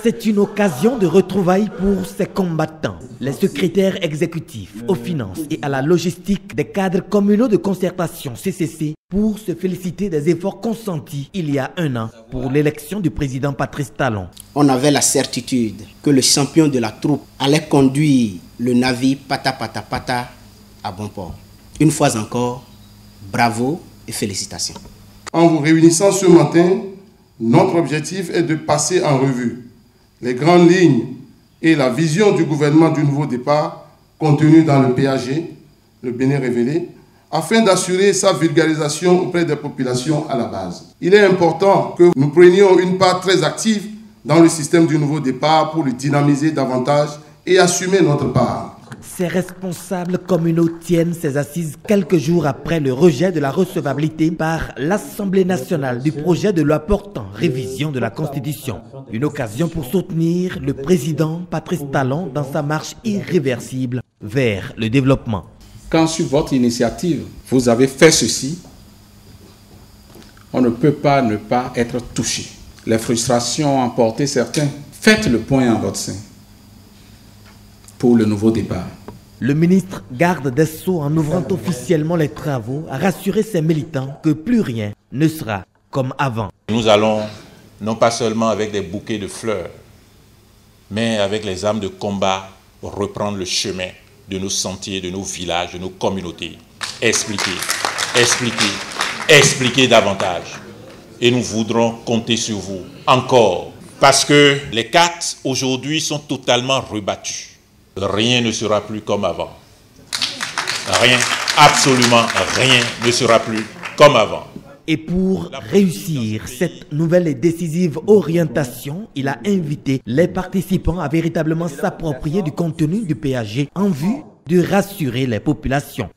C'est une occasion de retrouvailles pour ces combattants. Les secrétaires exécutifs aux finances et à la logistique des cadres communaux de concertation CCC pour se féliciter des efforts consentis il y a un an pour l'élection du président Patrice Talon. On avait la certitude que le champion de la troupe allait conduire le navire Pata Pata Pata à bon port. Une fois encore, bravo et félicitations. En vous réunissant ce matin, notre objectif est de passer en revue les grandes lignes et la vision du gouvernement du nouveau départ contenue dans le PAG, le Bénin révélé, afin d'assurer sa vulgarisation auprès des populations à la base. Il est important que nous prenions une part très active dans le système du nouveau départ pour le dynamiser davantage et assumer notre part. Ces responsables communaux tiennent ces assises quelques jours après le rejet de la recevabilité par l'Assemblée nationale du projet de loi portant révision de la Constitution. Une occasion pour soutenir le président Patrice Talon dans sa marche irréversible vers le développement. Quand sur votre initiative, vous avez fait ceci, on ne peut pas ne pas être touché. Les frustrations ont emporté certains. Faites le point en votre sein pour le nouveau départ. Le ministre garde des Sceaux, en ouvrant officiellement les travaux, a rassuré ses militants que plus rien ne sera comme avant. Nous allons, non pas seulement avec des bouquets de fleurs, mais avec les armes de combat, reprendre le chemin de nos sentiers, de nos villages, de nos communautés. Expliquer davantage. Et nous voudrons compter sur vous encore. Parce que les cartes aujourd'hui sont totalement rebattues. Rien ne sera plus comme avant. Rien, absolument rien ne sera plus comme avant. Et pour réussir cette nouvelle et décisive orientation, il a invité les participants à véritablement s'approprier du contenu du PAG en vue de rassurer les populations.